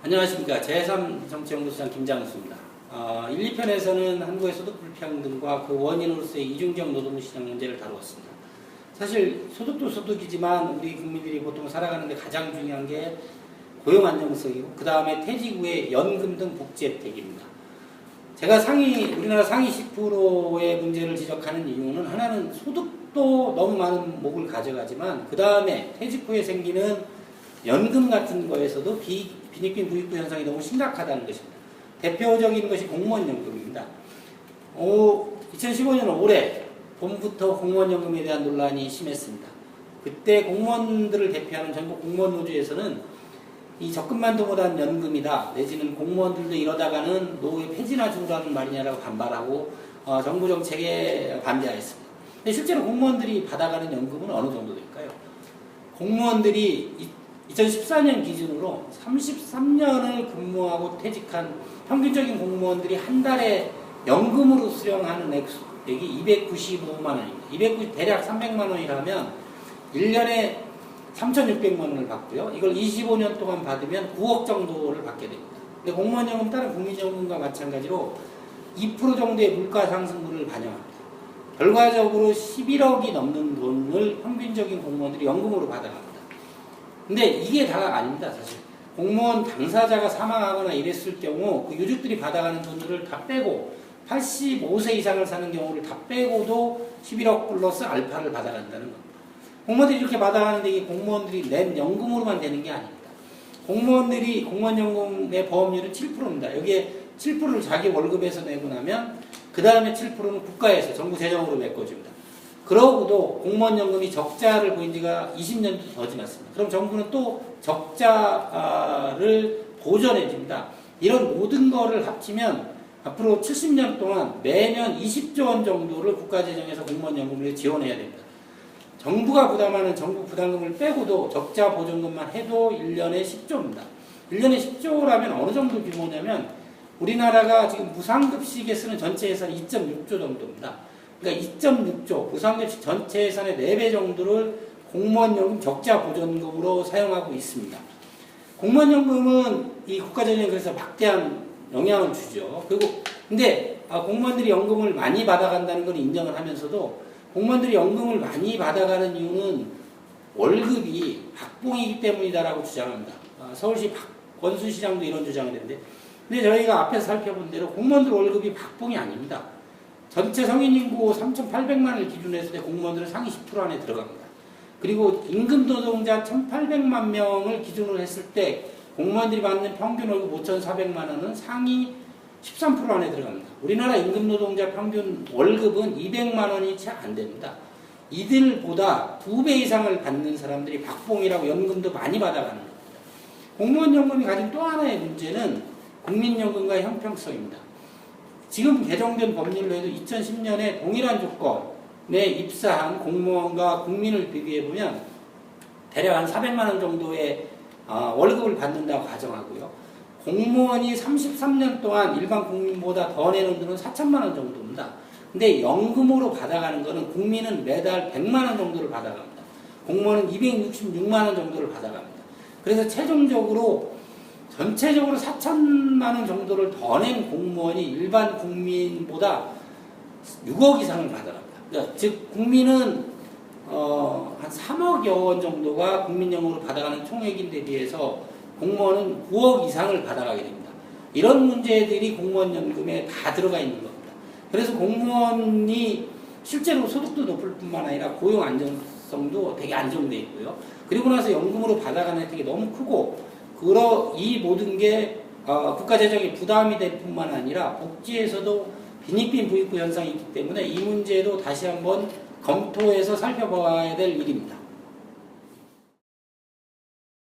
안녕하십니까. 제3정치연구소장 김장수입니다. 1, 2편에서는 한국의 소득 불평등과 그 원인으로서의 이중적 노동시장 문제를 다루었습니다. 사실 소득도 소득이지만 우리 국민들이 보통 살아가는데 가장 중요한 게 고용 안정성이고 그 다음에 퇴직 후에 연금 등 복지 혜택입니다. 제가 우리나라 상위 10%의 문제를 지적하는 이유는 하나는 소득도 너무 많은 몫을 가져가지만 그 다음에 퇴직 후에 생기는 연금 같은 거에서도 빈익빈 부익부 현상이 너무 심각하다는 것입니다. 대표적인 것이 공무원연금입니다. 2015년 올해 봄부터 공무원연금에 대한 논란이 심했습니다. 그때 공무원들을 대표하는 전국 공무원노조에서는 이 적금만도 못한 연금이다 내지는 공무원들도 이러다가는 노후에 폐지나 주라는 말이냐라고 반발하고 정부 정책에 반대하였습니다. 근데 실제로 공무원들이 받아가는 연금은 어느 정도 될까요? 공무원들이 2014년 기준으로 33년을 근무하고 퇴직한 평균적인 공무원들이 한 달에 연금으로 수령하는 액수액이 295만 원입니다. 대략 300만 원이라면 1년에 3,600만 원을 받고요. 이걸 25년 동안 받으면 9억 정도를 받게 됩니다. 근데 공무원연금 다른 국민연금과 마찬가지로 2% 정도의 물가 상승분을 반영합니다. 결과적으로 11억이 넘는 돈을 평균적인 공무원들이 연금으로 받아갑니다. 근데 이게 다가 아닙니다, 사실. 공무원 당사자가 사망하거나 이랬을 경우 그 유족들이 받아가는 돈들을 다 빼고 85세 이상을 사는 경우를 다 빼고도 11억 플러스 알파를 받아간다는 겁니다. 공무원들이 이렇게 받아가는데 이게 공무원들이 낸 연금으로만 되는 게 아닙니다. 공무원연금의 보험료는 7%입니다. 여기에 7%를 자기 월급에서 내고 나면 그 다음에 7%는 국가에서 정부 재정으로 메꿔줍니다. 그러고도 공무원연금이 적자를 보인 지가 20년도 더 지났습니다. 그럼 정부는 또 적자를 보전해 줍니다. 이런 모든 거를 합치면 앞으로 70년 동안 매년 20조 원 정도를 국가재정에서 공무원연금을 지원해야 됩니다. 정부가 부담하는 정부 부담금을 빼고도 적자 보전금만 해도 1년에 10조입니다. 1년에 10조라면 어느 정도 규모냐면 우리나라가 지금 무상급식에 쓰는 전체 예산이 2.6조 정도입니다. 그러니까 2.6조 무상급식 전체 예산의 4배 정도를 공무원연금 적자 보전금으로 사용하고 있습니다. 공무원연금은 이 국가재정에 그래서 막대한 영향을 주죠. 근데 공무원들이 연금을 많이 받아간다는 걸 인정을 하면서도 공무원들이 연금을 많이 받아가는 이유는 월급이 박봉이기 때문이다라고 주장합니다. 서울시 권수시장도 이런 주장을 했는데 근데 저희가 앞에서 살펴본 대로 공무원들 월급이 박봉이 아닙니다. 전체 성인인구 3,800만을 기준으로 했을 때 공무원들은 상위 10% 안에 들어갑니다. 그리고 임금 노동자 1,800만 명을 기준으로 했을 때 공무원들이 받는 평균 월급 5,400만 원은 상위 13% 안에 들어갑니다. 우리나라 임금 노동자 평균 월급은 200만 원이 채 안 됩니다. 이들보다 2배 이상을 받는 사람들이 박봉이라고 연금도 많이 받아가는 겁니다. 공무원 연금이 가진 또 하나의 문제는 국민연금과의 형평성입니다. 지금 개정된 법률로 해도 2010년에 동일한 조건에 입사한 공무원과 국민을 비교해보면 대략 한 400만 원 정도의 월급을 받는다고 가정하고요. 공무원이 33년 동안 일반 국민보다 더 내는 돈은 4천만 원 정도입니다. 근데 연금으로 받아가는 거는 국민은 매달 100만 원 정도를 받아갑니다. 공무원은 266만 원 정도를 받아갑니다. 그래서 전체적으로 4천만 원 정도를 더 낸 공무원이 일반 국민보다 6억 이상을 받아갑니다. 그러니까 즉 국민은 한 3억여 원 정도가 국민연금으로 받아가는 총액인데 비해서 공무원은 9억 이상을 받아가게 됩니다. 이런 문제들이 공무원연금에 다 들어가 있는 겁니다. 그래서 공무원이 실제로 소득도 높을 뿐만 아니라 고용 안정성도 되게 안정되어 있고요. 그리고 나서 연금으로 받아가는 혜택이 너무 크고 이 모든 게 국가재정에 부담이 될 뿐만 아니라 복지에서도 빈익빈 부익부 현상이 있기 때문에 이 문제도 다시 한번 검토해서 살펴봐야 될 일입니다.